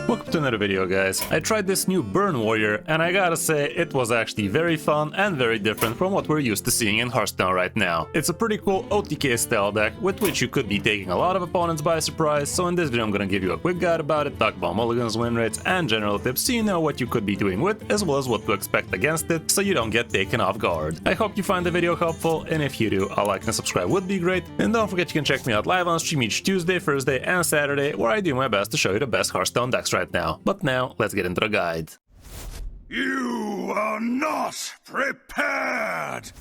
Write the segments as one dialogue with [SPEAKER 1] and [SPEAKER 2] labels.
[SPEAKER 1] Welcome to another video, guys. I tried this new Burn Warrior, and I gotta say, it was actually very fun and very different from what we're used to seeing in Hearthstone right now. It's a pretty cool OTK style deck, with which you could be taking a lot of opponents by surprise, so in this video I'm gonna give you a quick guide about it, talk about mulligans, win rates, and general tips so you know what you could be doing with, as well as what to expect against it, so you don't get taken off guard. I hope you find the video helpful, and if you do, a like and subscribe would be great, and don't forget you can check me out live on stream each Tuesday, Thursday, and Saturday, where I do my best to show you the best Hearthstone decks right now. But now, let's get into the guide.
[SPEAKER 2] You are not prepared!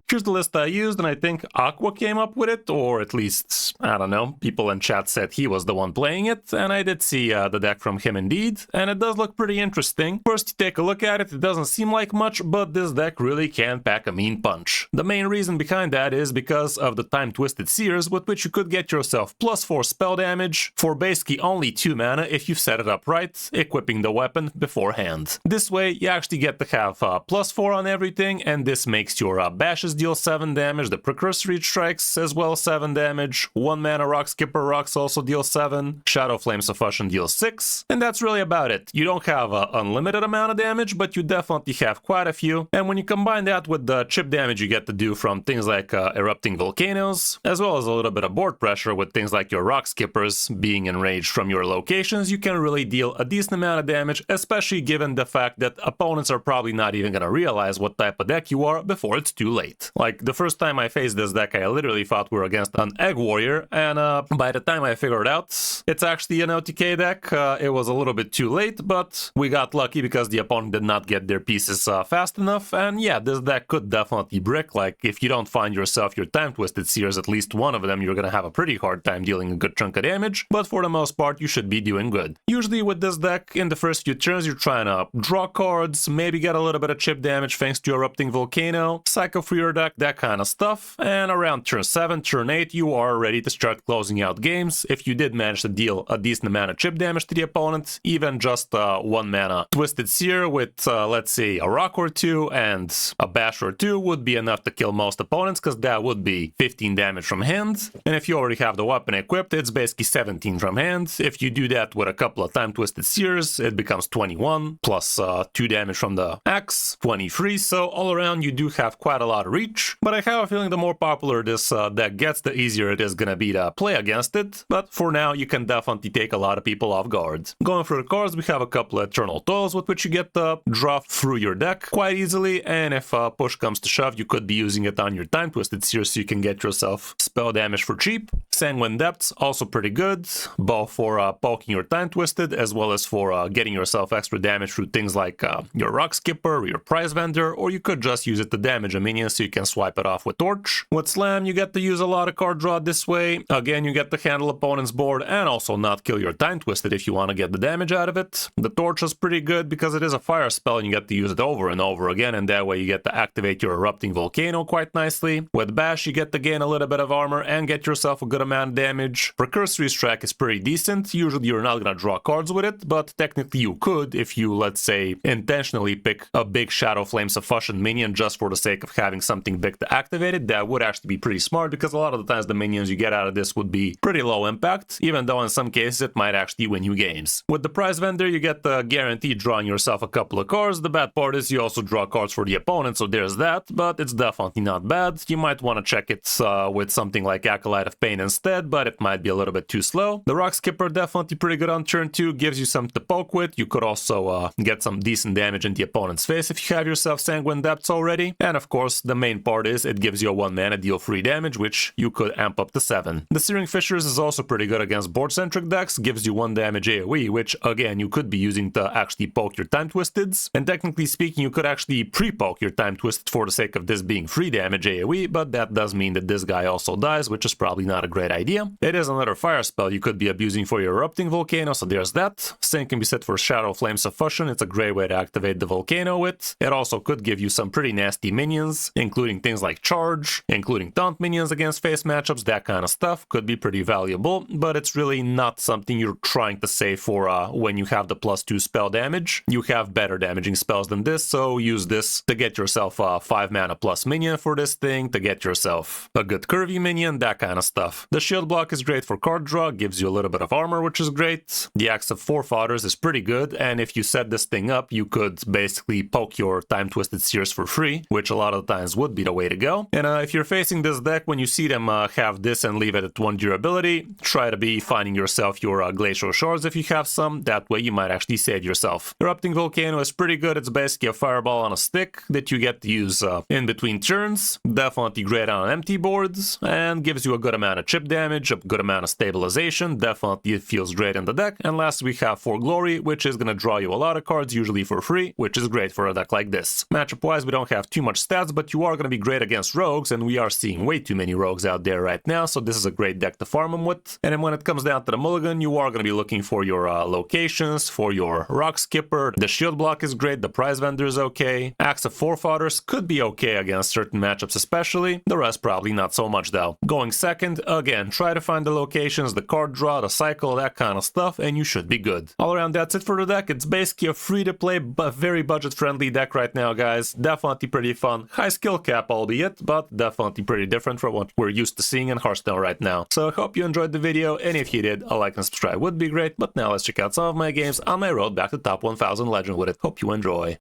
[SPEAKER 1] Here's the list I used, and I think Aqua came up with it, or at least, I don't know, people in chat said he was the one playing it, and I did see the deck from him indeed, and it does look pretty interesting. First, you take a look at it, it doesn't seem like much, but this deck really can pack a mean punch. The main reason behind that is because of the time-twisted Seers, with which you could get yourself +4 spell damage for basically only 2 mana if you set it up right, equipping the weapon beforehand. This way, you actually get to have +4 on everything, and this makes your bashes deal 7 damage, the precursory strikes as well 7 damage, 1 mana Rock Skipper Rocks also deal 7, Shadow Flame Suffusion deals 6, and that's really about it. You don't have an unlimited amount of damage, but you definitely have quite a few, and when you combine that with the chip damage you get to do from things like erupting volcanoes, as well as a little bit of board pressure with things like your Rock Skippers being enraged from your locations, you can really deal a decent amount of damage, especially given the fact that opponents are probably not even gonna realize what type of deck you are before it's too late. Like, the first time I faced this deck, I literally thought we were against an Egg Warrior, and by the time I figured out it's actually an OTK deck, it was a little bit too late, but we got lucky because the opponent did not get their pieces fast enough, and yeah, this deck could definitely brick. Like, if you don't find yourself your time-twisted Seers, at least one of them, you're gonna have a pretty hard time dealing a good chunk of damage, but for the most part, you should be doing good. Usually with this deck, in the first few turns, you're trying to draw cards, maybe get a little bit of chip damage thanks to Erupting Volcano, cycle through your deck, that kind of stuff, and around turn 7, turn 8, you are ready to start closing out games if you did manage to deal a decent amount of chip damage to the opponent. Even just 1 mana Twisted Seer with, let's say, a rock or 2 and a bash or 2 would be enough to kill most opponents, because that would be 15 damage from hand, and if you already have the weapon equipped, it's basically 17 from hand. If you do that with a couple of time-twisted Seers, it becomes 21, plus 2 damage from the axe, 23, so all around you do have quite a lot of reach, but I have a feeling the more popular this deck gets, the easier it is gonna be to play against it, but for now you can definitely take a lot of people off guard. Going through the cards, we have a couple of Eternal Toils with which you get to draw through your deck quite easily, and if push comes to shove, you could be using it on your time-twisted Seer so you can get yourself spell damage for cheap. Sanguine Depths, also pretty good, both for poking your time-twisted as well as for getting yourself extra damage through things like your Rock Skipper or your Prize Vendor, or you could just use it to damage a minion so you can swipe it off with Torch. With Slam, you get to use a lot of card draw this way. Again, you get to handle opponent's board and also not kill your time-twisted if you want to get the damage out of it. The Torch is pretty good because it is a fire spell and you get to use it over and over again, and that way you get to activate your Erupting Volcano quite nicely. With Bash, you get to gain a little bit of armor and get yourself a good amount of damage. Precursory Strike is pretty decent. Usually you're not gonna draw cards with it, but technically you could if you, let's say, intentionally pick a big Shadow Flame Suffusion minion just for the sake of having something big to activate it. That would actually be pretty smart, because a lot of the times the minions you get out of this would be pretty low impact, even though in some cases it might actually win you games. With the Prize Vendor, you get the guaranteed drawing yourself a couple of cards. The bad part is you also draw cards for the opponent, so there's that, but it's definitely not bad. You might want to check it with something like Acolyte of Pain instead, but it might be a little bit too slow. The Rock Skipper definitely pretty good on turn 2, gives you something to poke with. You could also get some decent damage in the opponent's face if you have yourself Sanguine Depths already, and of course the main part is it gives you a 1 mana deal 3 damage, which you could amp up to 7. The Searing Fissures is also pretty good against board-centric decks, gives you 1 damage AoE, which again you could be using to actually poke your time-twisteds, and technically speaking you could actually pre-poke your time-twisted for the sake of this being 3 damage AoE, but that does mean that this guy also dies, which is probably not a great idea. It is another fire spell you could be abusing for your Erupting Volcano, so there's that. Same can be said for Shadow Flame Suffusion. It's a great way to activate the Volcano with. It also could give you some pretty nasty minions, including including things like charge, including taunt minions against face matchups, that kind of stuff could be pretty valuable, but it's really not something you're trying to save for when you have the +2 spell damage. You have better damaging spells than this, so use this to get yourself a 5 mana plus minion for this thing, to get yourself a good curvy minion, that kind of stuff. The shield block is great for card draw, gives you a little bit of armor, which is great. The Axe of Forefathers is pretty good, and if you set this thing up, you could basically poke your Time-Twisted Seers for free, which a lot of the times would be the way to go. And if you're facing this deck, when you see them have this and leave it at 1 durability, try to be finding yourself your Glacial Shards if you have some, that way you might actually save yourself. Erupting Volcano is pretty good, it's basically a fireball on a stick that you get to use in between turns, definitely great on empty boards, and gives you a good amount of chip damage, a good amount of stabilization, definitely it feels great in the deck. And last we have For Glory, which is going to draw you a lot of cards, usually for free, which is great for a deck like this. Matchup wise, we don't have too much stats, but you are going to be great against rogues, and we are seeing way too many rogues out there right now, so this is a great deck to farm them with. And then when it comes down to the mulligan, you are going to be looking for your locations, for your Rock Skipper. The shield block is great, the prize vendor is okay. Axe of Forefathers could be okay against certain matchups especially, the rest probably not so much though. Going second, again, try to find the locations, the card draw, the cycle, that kind of stuff, and you should be good. All around, that's it for the deck. It's basically a free-to-play but very budget-friendly deck right now, guys. Definitely pretty fun. High skill cap, albeit, but definitely pretty different from what we're used to seeing in Hearthstone right now. So I hope you enjoyed the video, and if you did, a like and subscribe would be great. But now let's check out some of my games on my road back to top 1000 Legend with it. Hope you enjoy.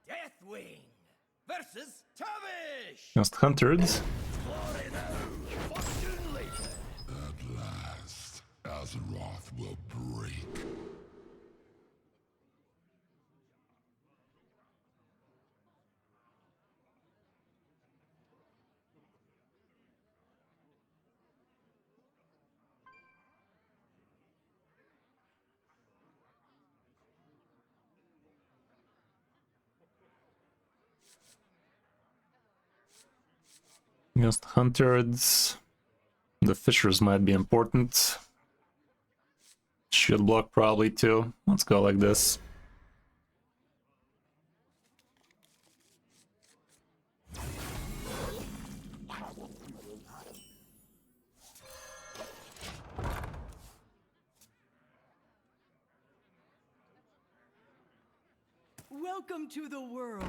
[SPEAKER 2] Deathwing versus Tavish.
[SPEAKER 1] Just Huntered.
[SPEAKER 3] At last, Azeroth will break.
[SPEAKER 1] Just Huntered. The Fishers might be important. Shield block probably too. Let's go like this.
[SPEAKER 4] Welcome to the world.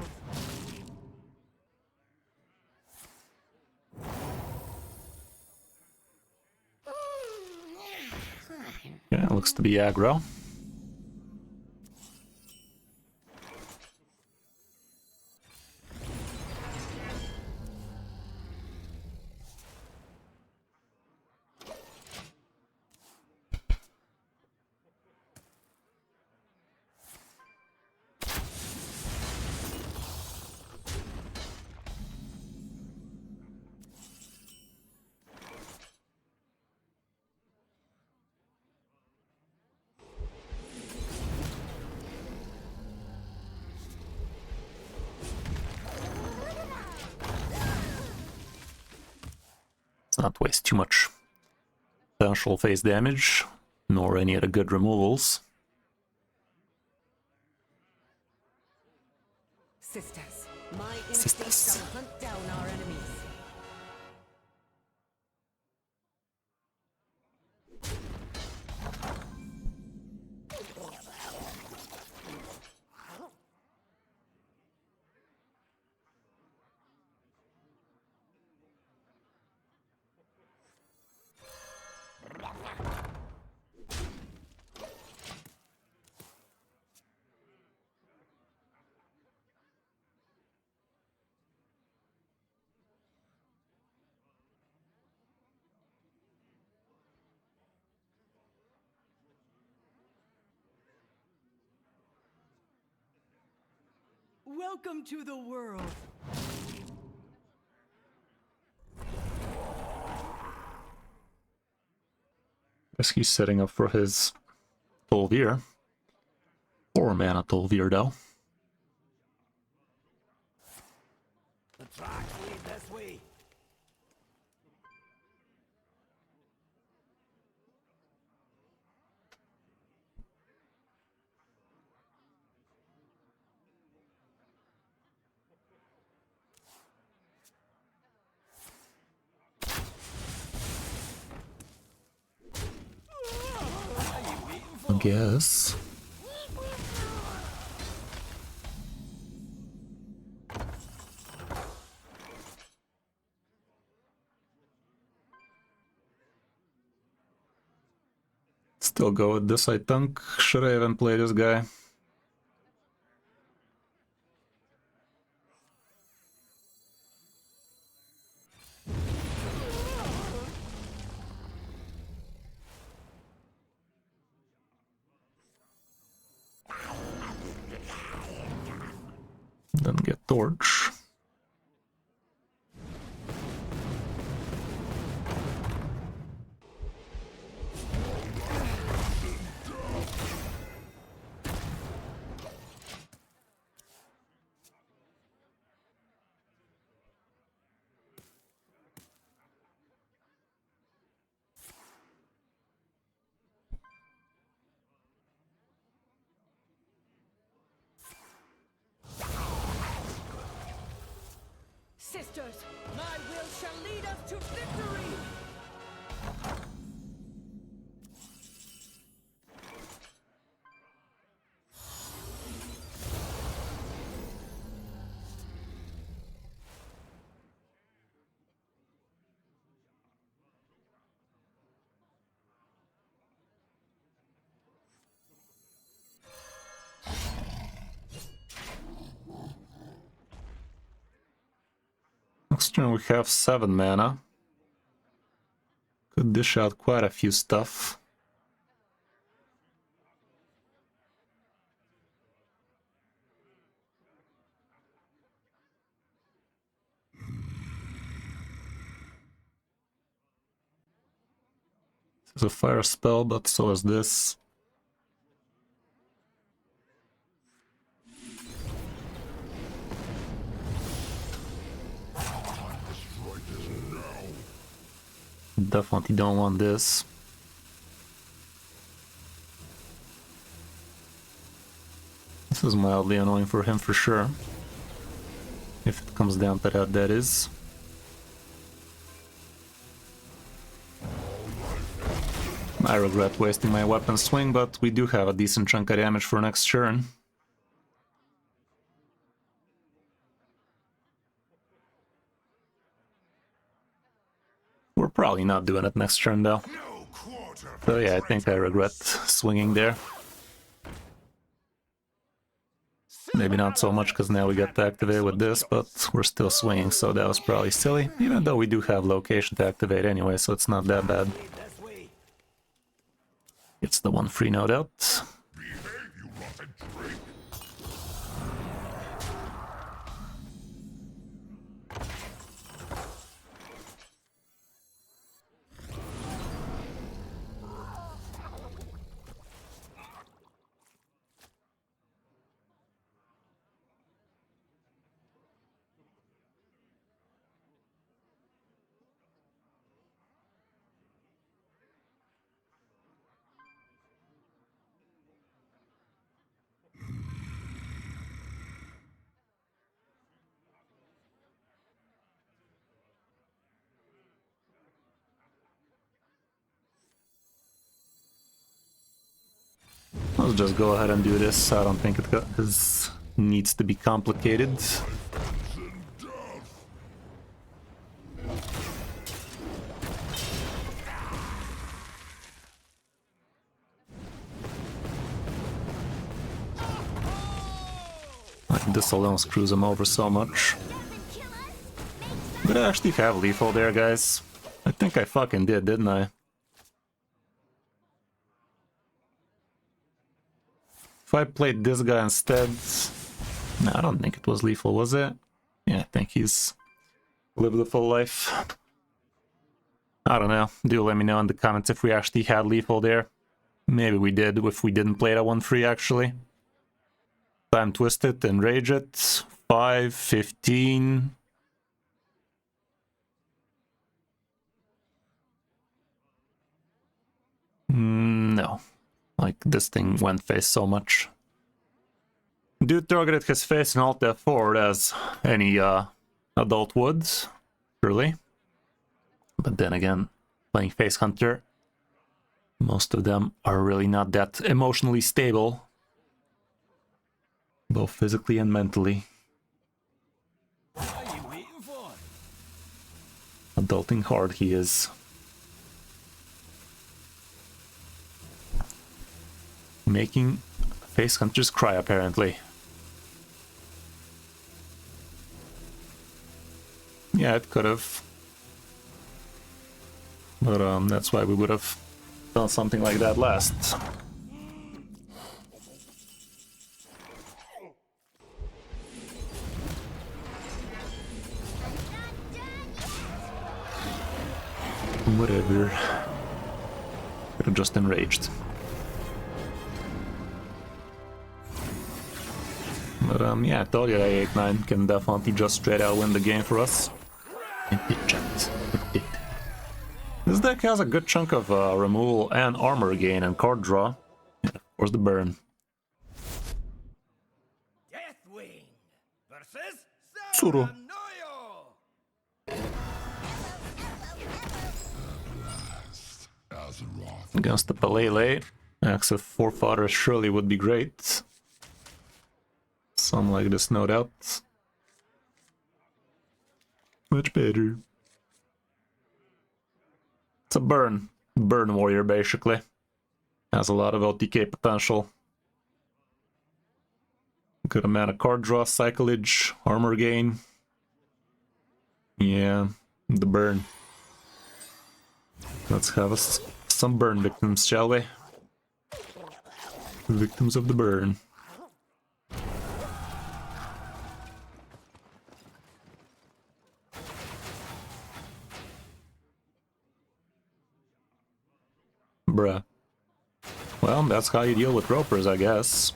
[SPEAKER 1] Yeah, it looks to be aggro. Not waste too much potential face damage, nor any other good removals.
[SPEAKER 4] Sisters, my instincts shall hunt down our enemies. Welcome to the world.
[SPEAKER 1] Guess he's setting up for his Tolvir. 4 mana Tolvir though.
[SPEAKER 2] The tracks lead this way.
[SPEAKER 1] guess. Still go with this, I think. Should I even play this guy? Then get Torch.
[SPEAKER 4] Sisters, my will shall lead us to victory!
[SPEAKER 1] Next turn we have 7 mana. Could dish out quite a few stuff. This is a fire spell, but so is this. Definitely don't want this. This is mildly annoying for him for sure. If it comes down to that, that is. I regret wasting my weapon swing, but we do have a decent chunk of damage for next turn. We're probably not doing it next turn though. So yeah, I think I regret swinging there. Maybe not so much because now we get to activate with this, but we're still swinging, so that was probably silly. Even though we do have location to activate anyway, so it's not that bad. It's the one free node out. Let's just go ahead and do this. I don't think it needs to be complicated. Like, this alone screws him over so much. Did I actually have lethal there, guys? I think I fucking did, didn't I? If I played this guy instead... No, I don't think it was lethal, was it? Yeah, I think he's lived a full life. I don't know. Do let me know in the comments if we actually had lethal there. Maybe we did, if we didn't play that one free, actually. Time Twist it, Enrage it. 5, 15... No. Like, this thing went face so much. Dude targeted his face in Alt F4 as any adult would, surely. But then again, playing Face Hunter, Most of them are really not that emotionally stable, both physically and mentally.
[SPEAKER 2] What are you waiting for?
[SPEAKER 1] Adulting hard he is. Making face hunters cry, apparently. Yeah, it could have. But that's why we would have done something like that last. Whatever. Could have just enraged. But yeah, I told you that 8-9 can definitely just straight out win the game for us. It did, chat. It did. This deck has a good chunk of removal and armor gain and card draw. And of course the burn.
[SPEAKER 2] Deathwing versus
[SPEAKER 1] Tsuru.
[SPEAKER 2] Saranoyo.
[SPEAKER 3] Azeroth
[SPEAKER 1] Against the Palele, access Forefather surely would be great. Some like this, no doubt. Much better. It's a burn warrior, basically. Has a lot of OTK potential. Good amount of card draw, cyclage, armor gain. Yeah, the burn. Let's have us some burn victims, shall we? Victims of the burn. Bruh. Well, that's how you deal with ropers, I guess.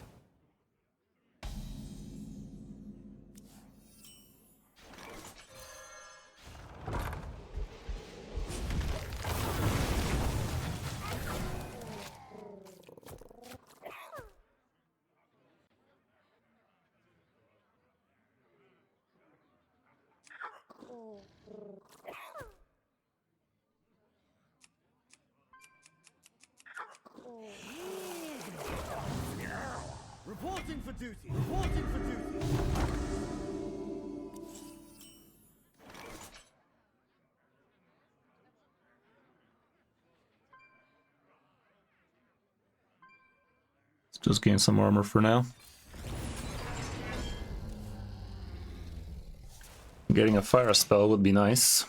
[SPEAKER 2] Reporting for duty. Reporting for duty.
[SPEAKER 1] Let's just gain some armor for now. Getting a fire spell would be nice,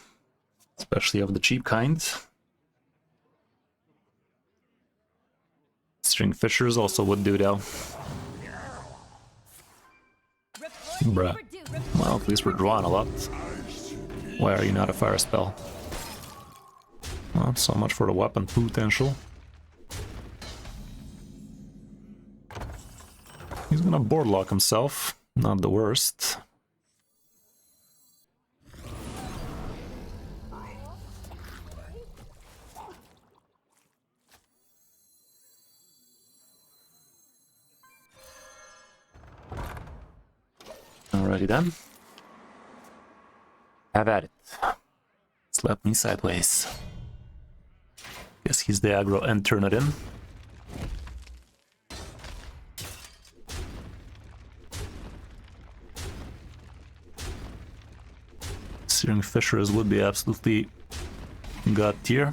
[SPEAKER 1] especially of the cheap kind. String fishers also would do though. Bruh. Well, at least we're drawing a lot. Why are you not a fire spell? Well, so much for the weapon potential. He's gonna boardlock himself. Not the worst. Alrighty then. Have at it. Slap me sideways. Guess he's the aggro and turn it in. Searing Fishers would be absolutely god tier.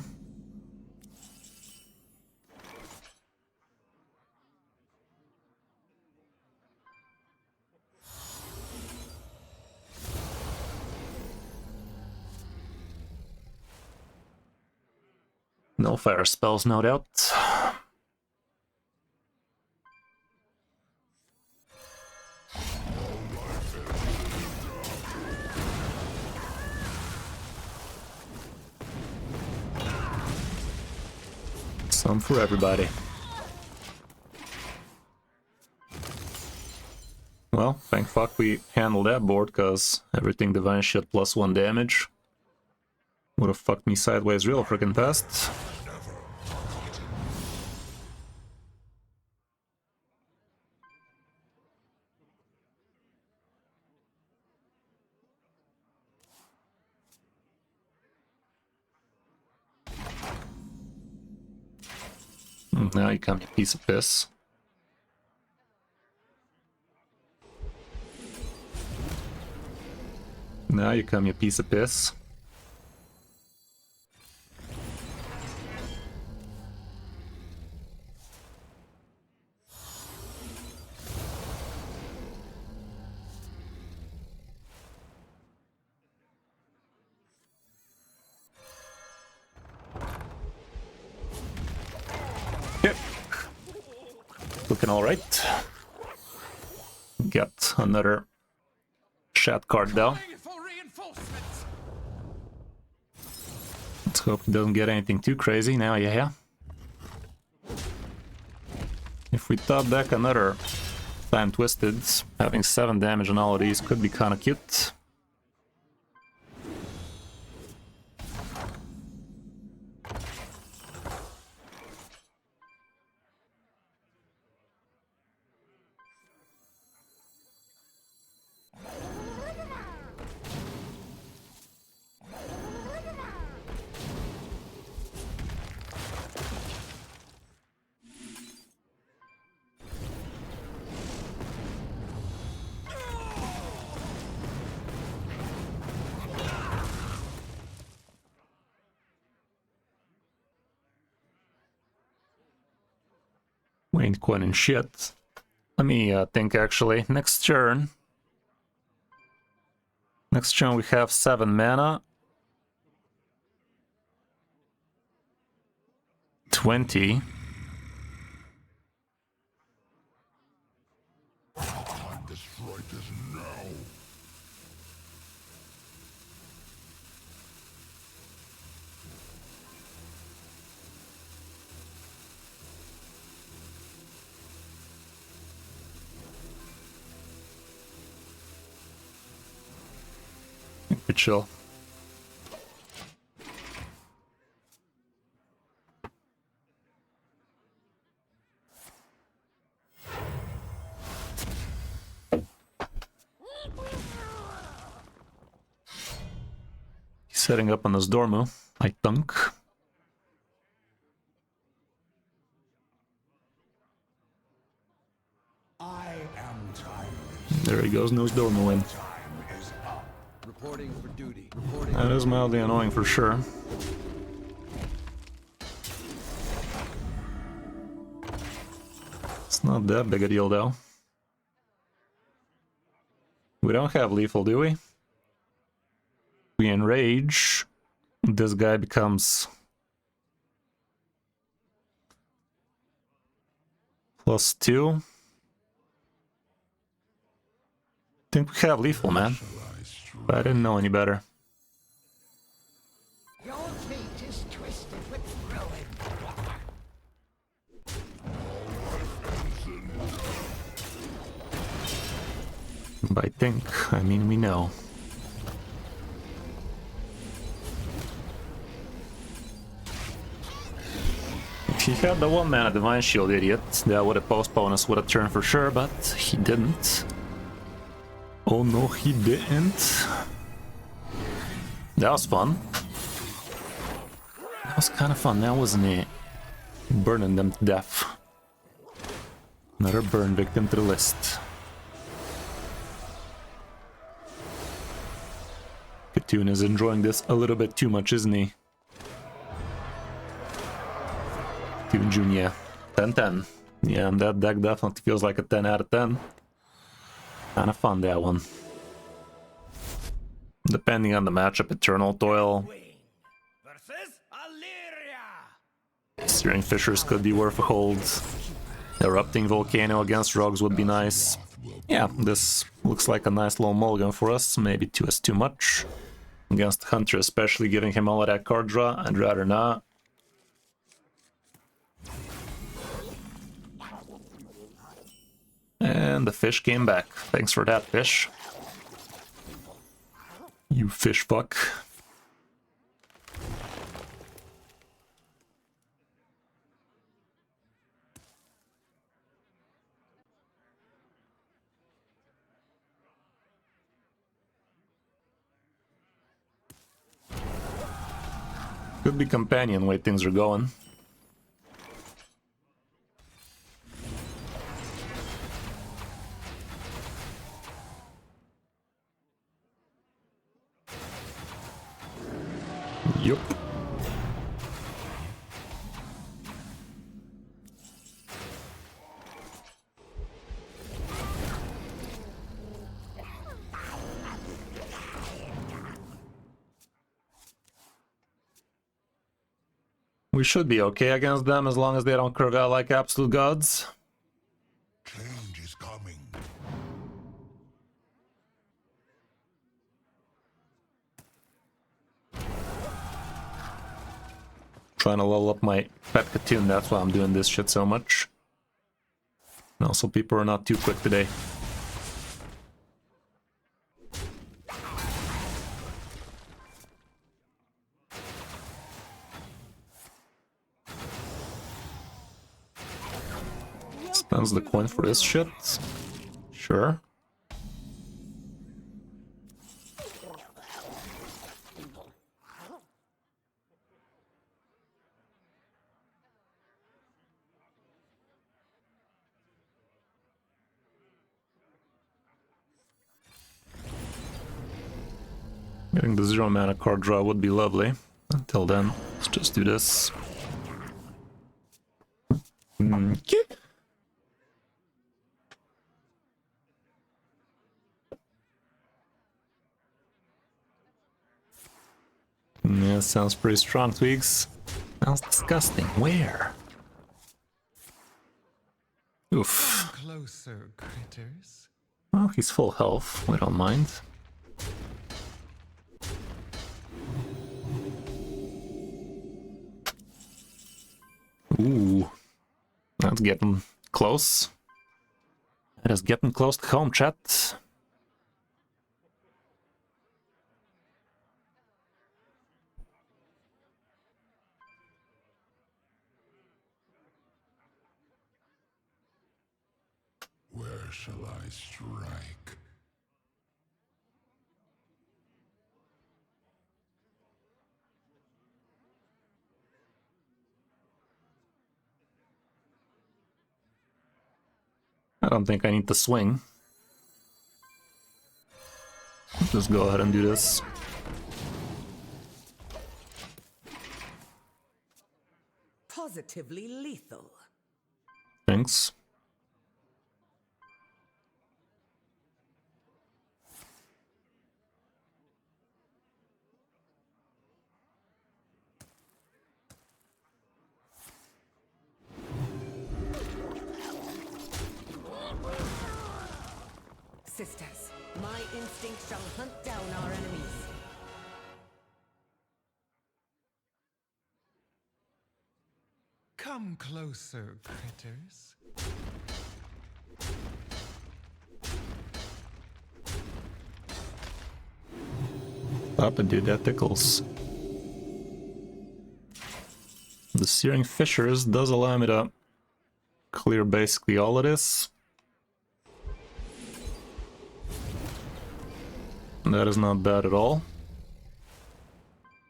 [SPEAKER 1] No fire spells, no doubt. Some for everybody. Well, thank fuck we handled that board, because everything divine shit plus 1 damage would have fucked me sideways real freaking fast. Now you come, you piece of piss. Now you come, you piece of piss. Yep. Looking alright. Got another chat card though. Let's hope it doesn't get anything too crazy now, yeah. If we top deck another Time Twisted, having 7 damage on all of these could be kinda cute. We ain't quite in shit. Let me think actually. Next turn we have 7 mana. 20.
[SPEAKER 3] Destroy this now.
[SPEAKER 1] Pretty chill. He's setting up on this Dormu, I think.
[SPEAKER 2] I am time.
[SPEAKER 1] There he goes, knows Dormu in.
[SPEAKER 2] Time is up. Reporting for duty. Reporting.
[SPEAKER 1] That is mildly annoying for sure. It's not that big a deal though. We don't have lethal, do we? We enrage. This guy becomes +2. I think we have lethal, man. But I didn't know any better.
[SPEAKER 4] Your fate is twisted with ruin.
[SPEAKER 1] By think, I mean we know. If he had the 1 mana Divine Shield, idiot, that would have postponed us with a turn for sure, but he didn't. Oh no, he didn't. That was fun. That was kind of fun, now wasn't it? Burning them to death. Another burn victim to the list. Katoon is enjoying this a little bit too much, isn't he? Katoon Jr. 10-10. Yeah, and that deck definitely feels like a 10 out of 10. Kinda fun, that one. Depending on the matchup, Eternal Toil,
[SPEAKER 2] Versus Illyria.
[SPEAKER 1] Searing Fissures could be worth a hold. Erupting Volcano against Rogues would be nice. Yeah, this looks like a nice little mulligan for us. Maybe 2 is too much. Against Hunter, especially giving him all of that card draw, I'd rather not. And the fish came back. Thanks for that, fish. You fish fuck. Could be companion way things are going. Yup. We should be okay against them as long as they don't curve out like absolute gods.
[SPEAKER 3] Change is coming.
[SPEAKER 1] Trying to level up my pet Katoon, that's why I'm doing this shit so much. And also people are not too quick today. Spends the coin for this shit. Sure. Getting the 0 mana card draw would be lovely. Until then, let's just do this. Okay. Yeah, sounds pretty strong, Twigs. Sounds disgusting. Where? Oof.
[SPEAKER 5] Closer, critters.
[SPEAKER 1] Oh, he's full health. We don't mind. Ooh. That's getting close. That is getting close to home, chat.
[SPEAKER 3] Where shall I strike?
[SPEAKER 1] I don't think I need to swing. Just go ahead and do this.
[SPEAKER 4] Positively lethal.
[SPEAKER 1] Thanks.
[SPEAKER 4] Sisters, my instinct shall hunt down our enemies.
[SPEAKER 5] Come closer, critters.
[SPEAKER 1] Stop and do that tickles. The Searing Fissures does allow me to clear basically all of this. That is not bad at all.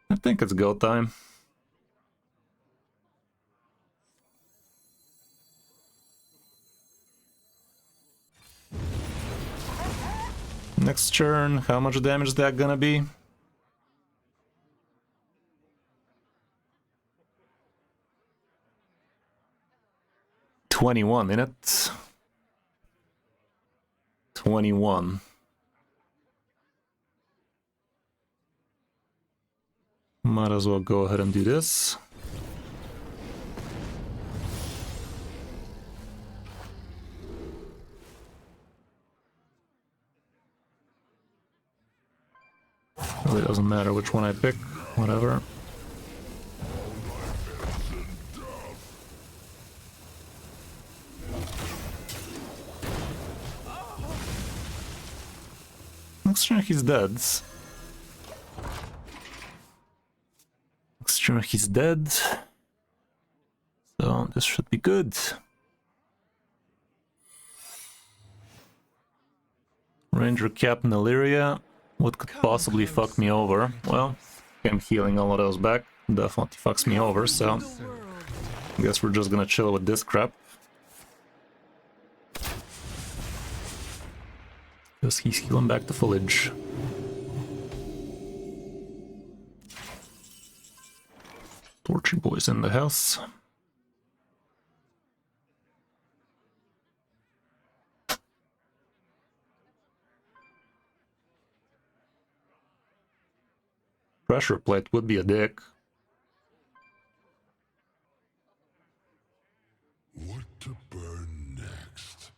[SPEAKER 1] I think it's go time. Next turn, how much damage is that gonna be? $21 in it. 21. Might as well go ahead and do this. Really doesn't matter which one I pick, whatever. Next turn he's dead. Next turn he's dead. So this should be good. Ranger Captain Illyria. What could possibly fuck me over? Well, I'm healing all of those back. Definitely fucks me over, so I guess we're just gonna chill with this crap. Because he's healing back the foliage. Country boys in the house. Pressure plate would be a dick.
[SPEAKER 3] What to burn next?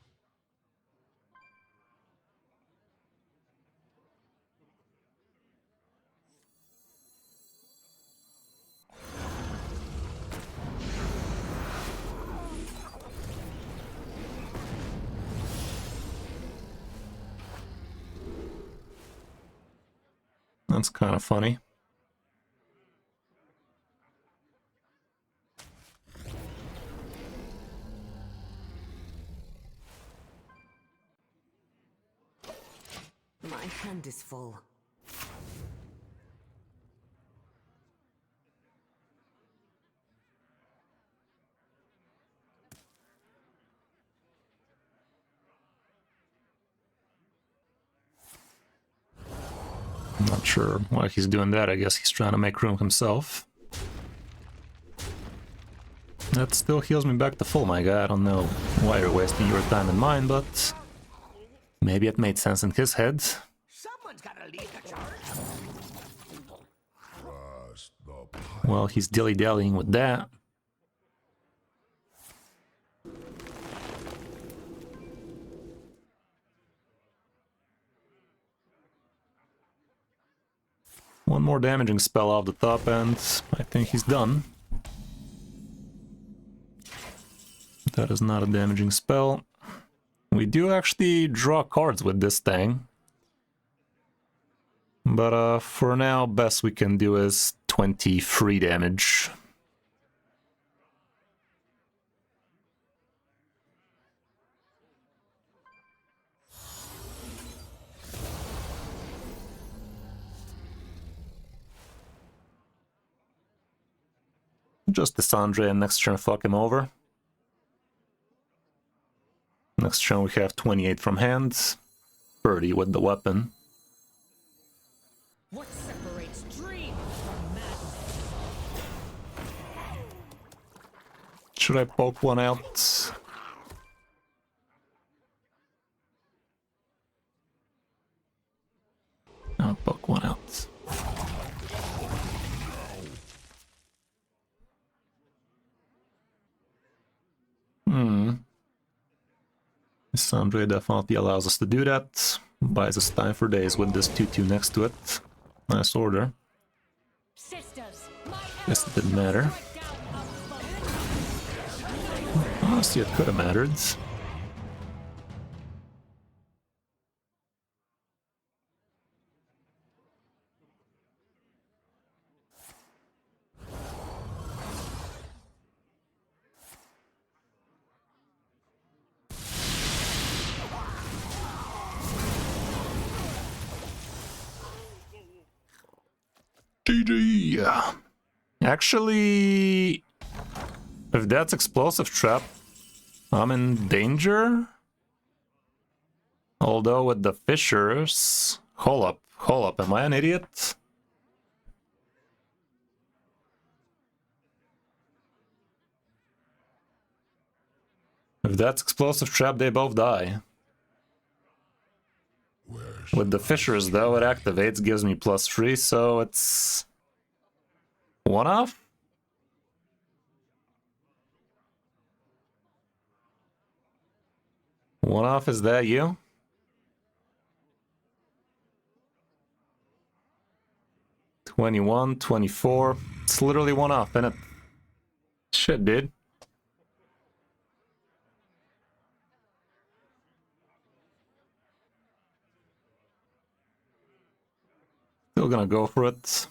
[SPEAKER 1] That's kind of funny.
[SPEAKER 6] My hand is full.
[SPEAKER 1] I'm not sure why he's doing that. I guess he's trying to make room himself. That still heals me back to full, my guy. I don't know why you're wasting your time and mine, but maybe it made sense in his head.
[SPEAKER 2] Someone's gotta lead the charge.
[SPEAKER 3] Trust the
[SPEAKER 1] Well, he's dilly-dallying with that. One more damaging spell off the top and I think he's done. That is not a damaging spell. We do actually draw cards with this thing. But for now, best we can do is 20 free damage. Just Desandre and next turn fuck him over. Next turn we have 28 from hand, 30 with the weapon.
[SPEAKER 4] What separates dream from madness?
[SPEAKER 1] Should I poke one out? I'll poke one out. Sandre definitely allows us to do that. Buys us time for days with this 2-2 next to it. Nice order.
[SPEAKER 4] Sisters, my
[SPEAKER 1] Guess it didn't matter. Honestly, it could have mattered. GG. Actually, if that's explosive trap, I'm in danger. Although with the fissures... Hold up, am I an idiot? If that's explosive trap, they both die. With the fissures though, it activates, gives me +3, so it's... one off? One off, is that you? $21, $24. It's literally one off, innit? Shit, dude. Still gonna go for it.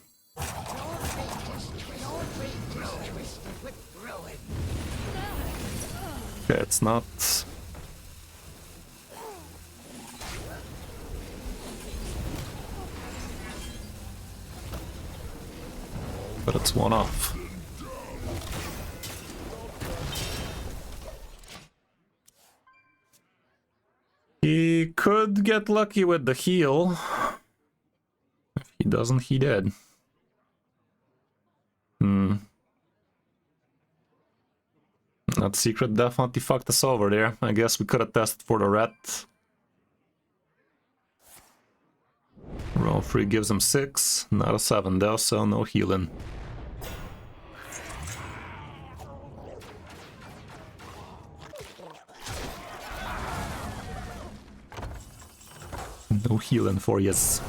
[SPEAKER 1] Okay, it's not. But it's one off. He could get lucky with the heal. If he doesn't, he dead. That secret definitely fucked us over there. I guess we could have tested for the ret. Roll 3 gives him 6, not a 7 though, so no healing. No healing for yous.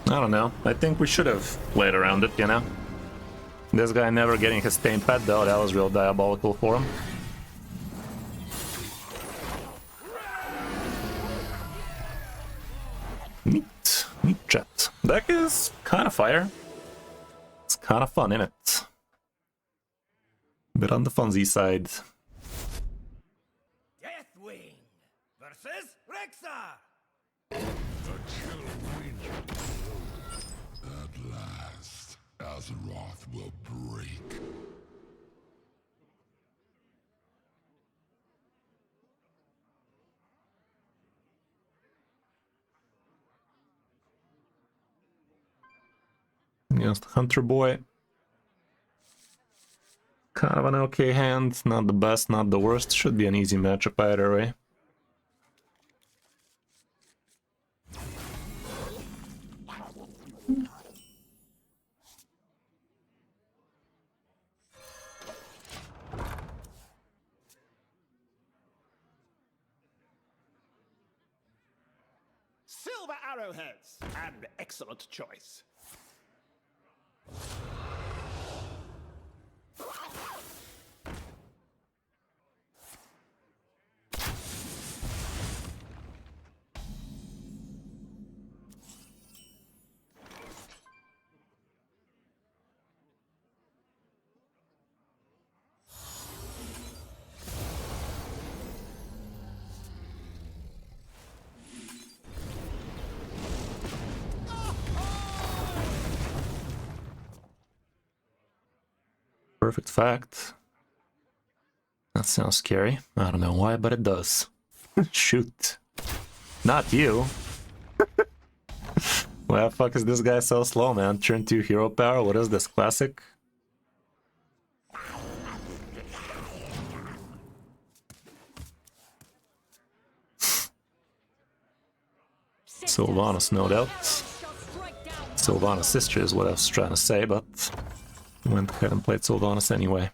[SPEAKER 1] I don't know. I think we should have played around it, you know? This guy never getting his tame pet though, that was real diabolical for him. Neat. Neat chat. Deck is kind of fire. It's kind of fun, innit? Bit on the funsy side.
[SPEAKER 2] Deathwing versus Rexa.
[SPEAKER 3] At last, Azeroth will break.
[SPEAKER 1] Against Hunter Boy. Kind of an okay hand, not the best, not the worst. Should be an easy matchup either way.
[SPEAKER 2] Silver arrowheads. An excellent choice.
[SPEAKER 1] Perfect fact. That sounds scary. I don't know why, but it does. Shoot. Not you. Why the fuck is this guy so slow, man? Turn 2 hero power? What is this, classic? Sylvanas, no doubt. Sylvanas' sister is what I was trying to say, but went ahead and played Sylvanas anyway.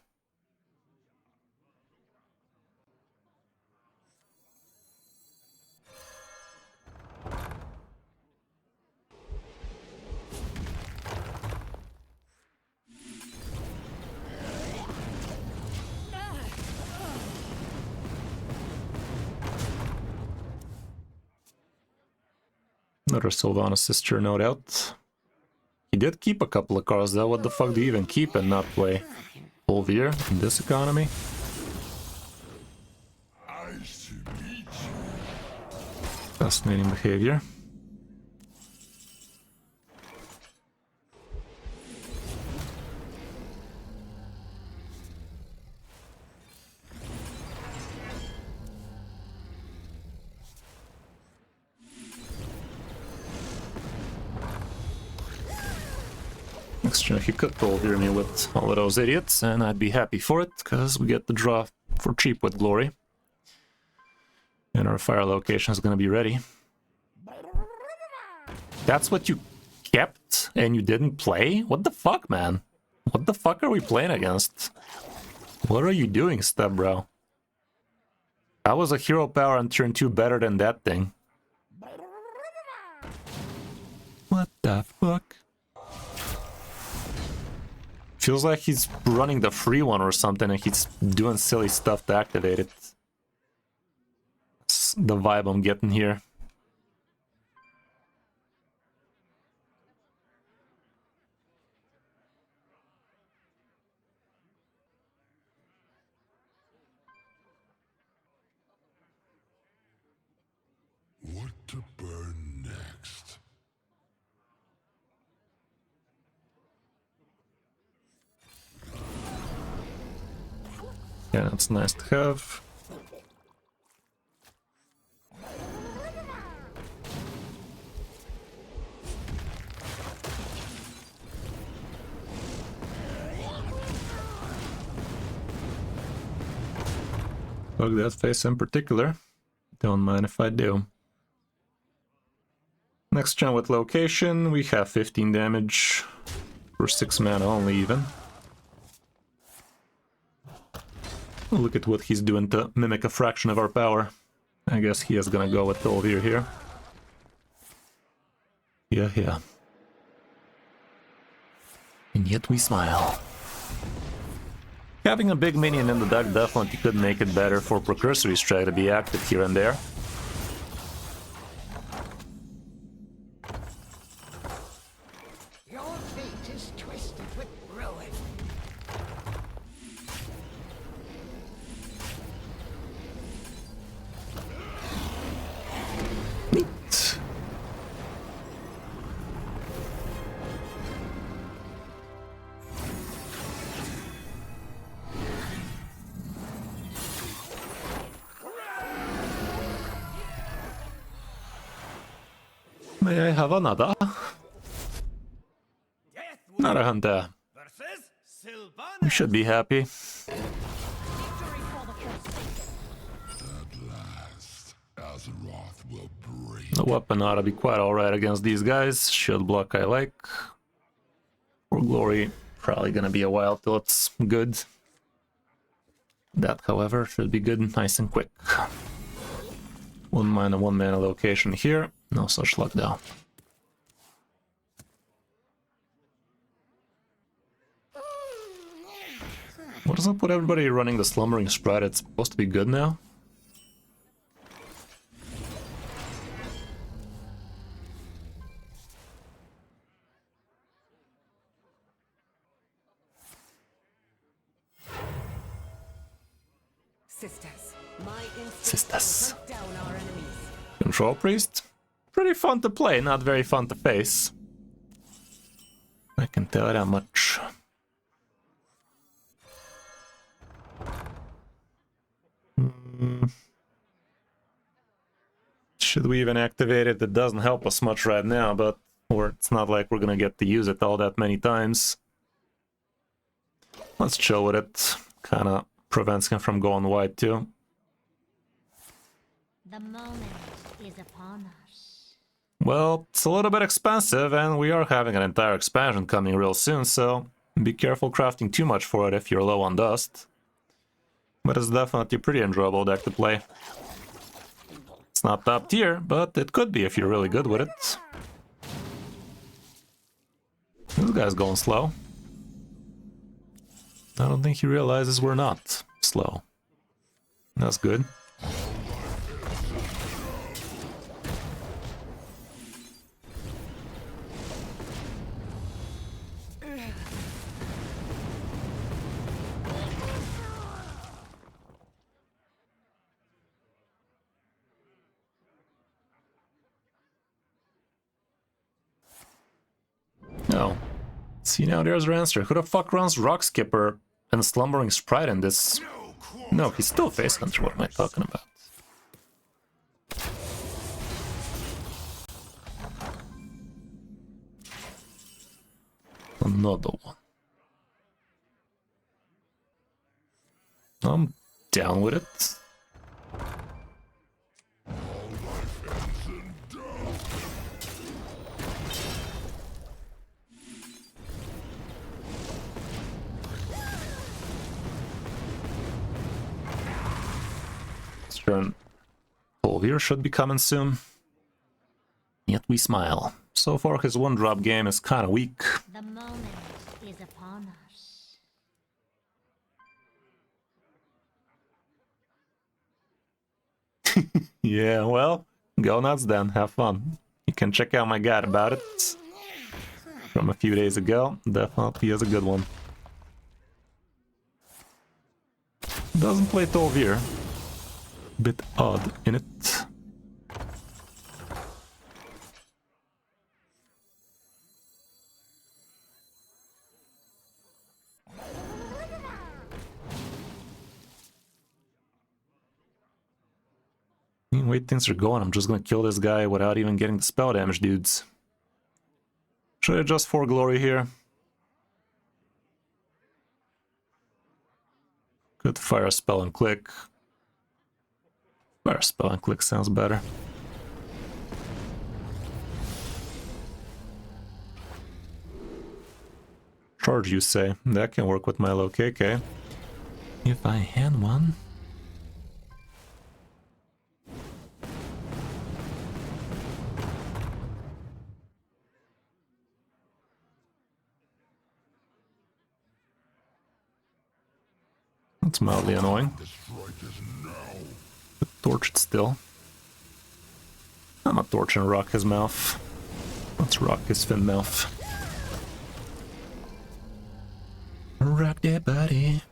[SPEAKER 1] Another Sylvanas sister, no doubt. He did keep a couple of cards though. What the fuck do you even keep and not play? Volvier in this economy? Fascinating behavior. Extra, he could Volvier me with all of those idiots, and I'd be happy for it, because we get the draw for cheap with Glory. And our fire location is going to be ready. That's what you kept, and you didn't play? What the fuck, man? What the fuck are we playing against? What are you doing, Step Bro? I was a hero power on turn 2 better than that thing. What the fuck? Feels like he's running the free one or something and he's doing silly stuff to activate it. That's the vibe I'm getting here.
[SPEAKER 3] What to burn next?
[SPEAKER 1] Yeah, that's nice to have. Bug that face in particular. Don't mind if I do. Next gen with location, we have 15 damage for 6 mana only even. Look at what he's doing to mimic a fraction of our power. I guess he is gonna go with Tolvir here. Yeah. And yet we smile. Having a big minion in the deck definitely could make it better for Precursory Strike to be active here and there.
[SPEAKER 2] Your fate is twisted with ruin.
[SPEAKER 1] Neat. May I have another? Another hunter.
[SPEAKER 2] Versus Sylvanas.
[SPEAKER 1] We should be happy.
[SPEAKER 4] Victory for the Forsaken.
[SPEAKER 3] At last, Azeroth will break.
[SPEAKER 1] The weapon ought to be quite alright against these guys. Shield block I like. For glory, probably gonna be a while till it's good. That, however, should be good, nice and quick. 1 mana, 1 mana location here. No such luck though. What is up with everybody running the Slumbering Sprite? It's supposed to be good now?
[SPEAKER 4] Sisters, my instincts
[SPEAKER 1] Sisters.
[SPEAKER 4] will hunt down our enemies.
[SPEAKER 1] Control Priest? Pretty fun to play, not very fun to face. I can tell you that much. Should we even activate it? It doesn't help us much right now, but or it's not like we're gonna get to use it all that many times. Let's chill with it. Kinda prevents him from going wide too.
[SPEAKER 6] The moment is upon us.
[SPEAKER 1] Well, it's a little bit expensive, and we are having an entire expansion coming real soon, so be careful crafting too much for it if you're low on dust. But it's definitely a pretty enjoyable deck to play. It's not top tier, but it could be if you're really good with it. This guy's going slow. I don't think he realizes we're not slow. That's good. Oh. See, now there's our answer. Who the fuck runs Rock Skipper and Slumbering Sprite in this? No, he's still Face Hunter. What am I talking about? Another one. I'm down with it. Turn. Tolvir should be coming soon. Yet we smile. So far his 1-drop game is kinda weak.
[SPEAKER 6] The moment is upon us.
[SPEAKER 1] Yeah, well, go nuts then, have fun. You can check out my guide about it from a few days ago. Definitely is a good one. Doesn't play Tolvir. Bit odd in it. Wait, things are going. I'm just gonna kill this guy without even getting the spell damage, dudes. Should I just for glory here? Could fire a spell and click. Or spell and click sounds better. Charge, you say? That can work with my low KK. If I hand one. That's mildly annoying. But torch it still. I'm not torching rock his mouth. Let's rock his fin mouth. Rock that body.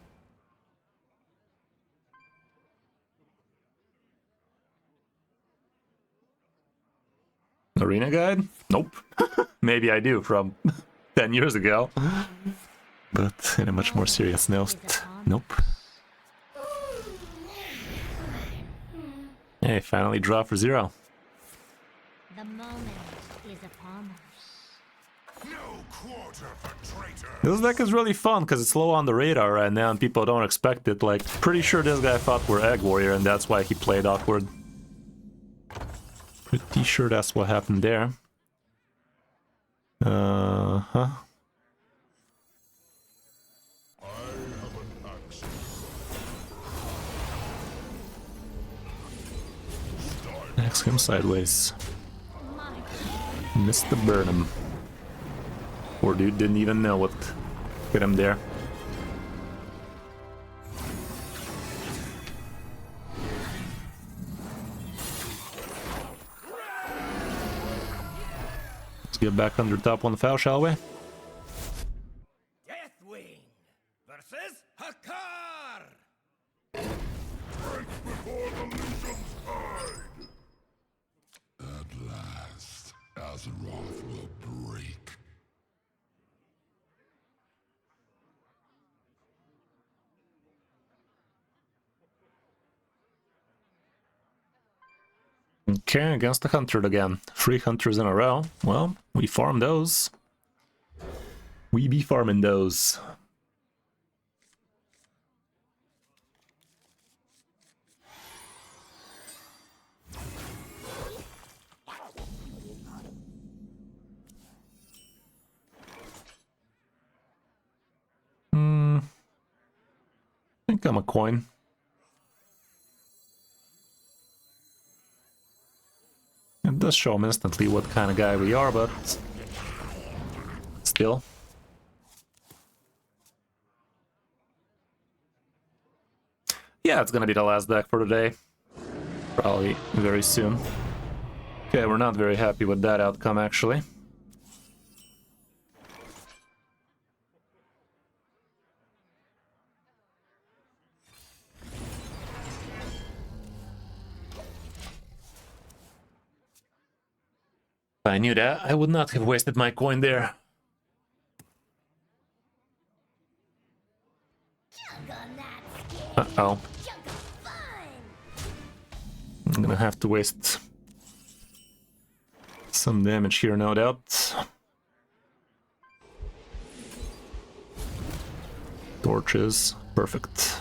[SPEAKER 1] Arena guide? Nope. Maybe I do from 10 years ago. But in a much more serious note, nope. Hey, finally draw for 0.
[SPEAKER 6] The moment is upon us.
[SPEAKER 3] No quarter for traitor.
[SPEAKER 1] This deck is really fun because it's low on the radar right now and people don't expect it. Like, pretty sure this guy thought we're Egg Warrior and that's why he played awkward. Pretty sure that's what happened there. Uh-huh. Axe him sideways. Missed the burn him. Poor dude didn't even know what hit him there. Let's get back under top 1 foul, shall we?
[SPEAKER 2] Deathwing versus Hakar.
[SPEAKER 3] Break before the legion's tide. At last, Azeroth will break.
[SPEAKER 1] Okay, against the Hunter again. 3 Hunters in a row. Well, we farm those. We be farming those. I think I'm a coin. It does show him instantly what kind of guy we are, but still. Yeah, it's gonna be the last deck for today. Probably very soon. Okay, we're not very happy with that outcome, actually. If I knew that, I would not have wasted my coin there. Uh-oh. I'm gonna have to waste some damage here, no doubt. Torches. Perfect.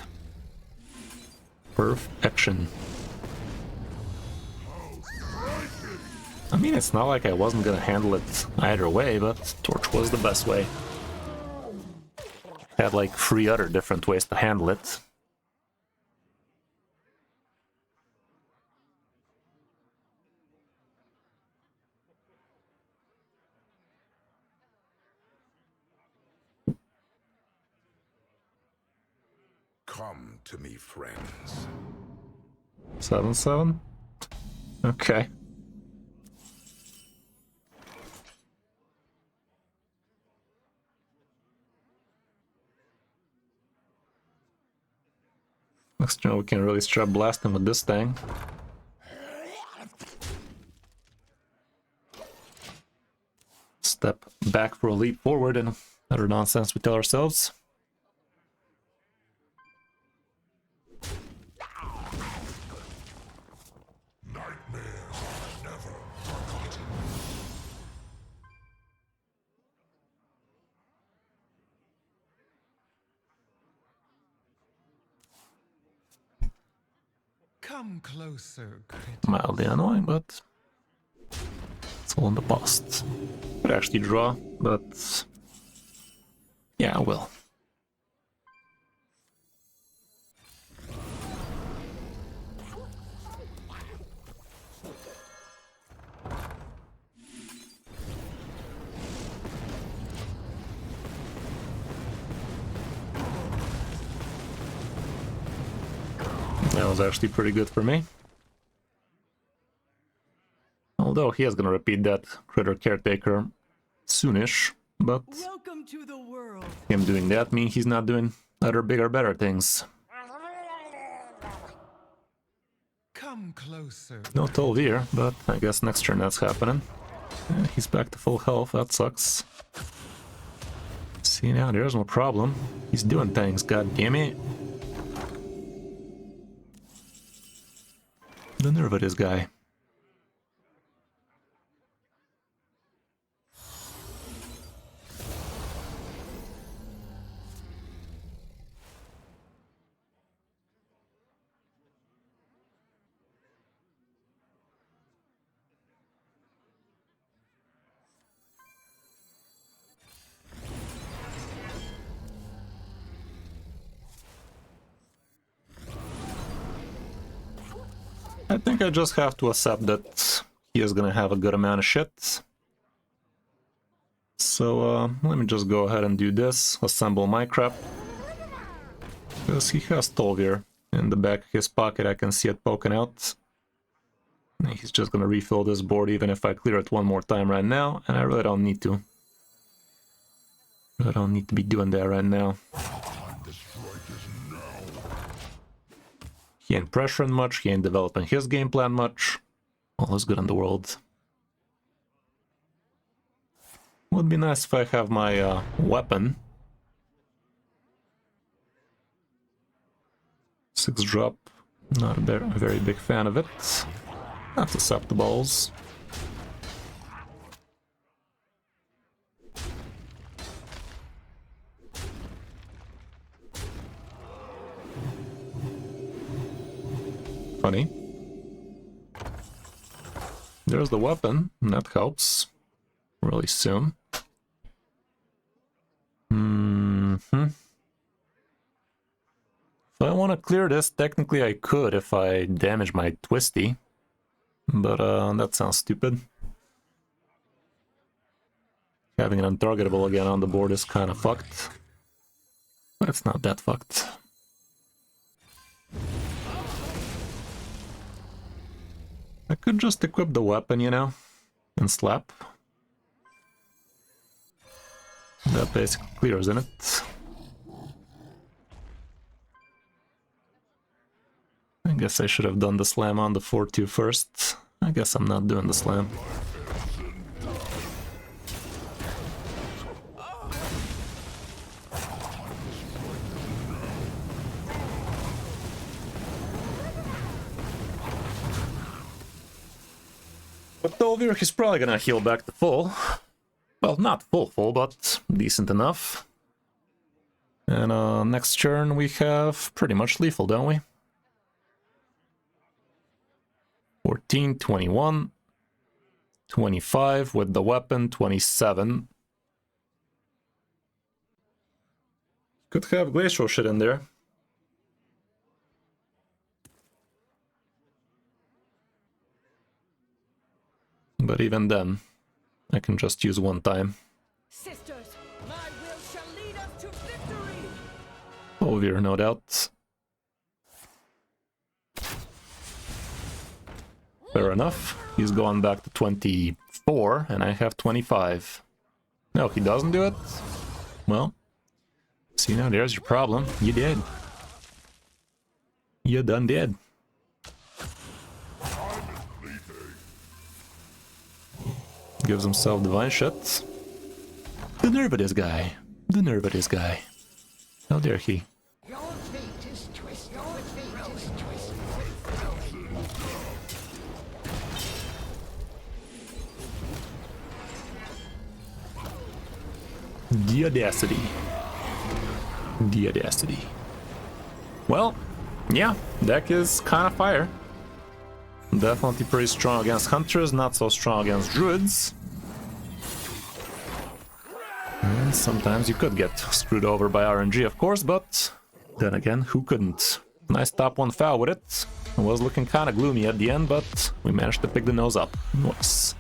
[SPEAKER 1] Perfection. I mean, it's not like I wasn't gonna handle it either way, but Torch was the best way. Had like 3 other different ways to handle it.
[SPEAKER 3] Come to me, friends.
[SPEAKER 1] 7/7? Okay. Next turn we can really start blasting with this thing. Step back for a leap forward and other nonsense we tell ourselves.
[SPEAKER 5] Come closer, critters.
[SPEAKER 1] Mildly annoying, but it's all in the past. Could actually draw, but yeah, I will. That was actually pretty good for me. Although he is gonna repeat that Critter Caretaker soonish, but
[SPEAKER 4] Welcome to the world.
[SPEAKER 1] him doing that means he's not doing other bigger, better things.
[SPEAKER 5] Come closer.
[SPEAKER 1] No 12 here, but I guess next turn that's happening. Yeah, he's back to full health, that sucks. See now, there's no problem. He's doing things, god damn it. The nerve of this guy. I think I just have to accept that he is gonna have a good amount of shit. So let me just go ahead and do this, assemble my crap. Because he has 12 here. In the back of his pocket I can see it poking out. And he's just gonna refill this board even if I clear it one more time right now, and I really don't need to. I don't need to be doing that right now. He ain't pressuring much, he ain't developing his game plan much. All is good in the world. Would be nice if I have my weapon. 6 drop, not a very big fan of it. Have to sap the balls. Funny. There's the weapon, and that helps. Really soon. If I want to clear this, technically I could if I damage my Twisty. But that sounds stupid. Having an untargetable again on the board is kind of fucked. But it's not that fucked. I could just equip the weapon, you know, and slap. That basically clears, isn't it? I guess I should have done the slam on the 4-2 first. I guess I'm not doing the slam. But over, he's probably gonna heal back to full. Well, not full, but decent enough. And next turn we have pretty much lethal, don't we? 14, 21, 25 with the weapon, 27. Could have glacial shit in there. But even then, I can just use one time.
[SPEAKER 4] Sisters, my will shall lead us to victory.
[SPEAKER 1] Ovir, no doubt. Fair enough. He's going back to 24, and I have 25. No, he doesn't do it? Well, see now, there's your problem. You did. You done did. Gives himself divine shit. The nerve of this guy. The nerve of this guy. How dare he?
[SPEAKER 2] Your fate is twisted. Your fate is twisted.
[SPEAKER 1] The audacity. The audacity. Well, yeah, deck is kind of fire. Definitely pretty strong against hunters, not so strong against druids. And sometimes you could get screwed over by RNG, of course, but then again, who couldn't? Nice top 1 foul with it. It was looking kind of gloomy at the end, but we managed to pick the nose up. Nice.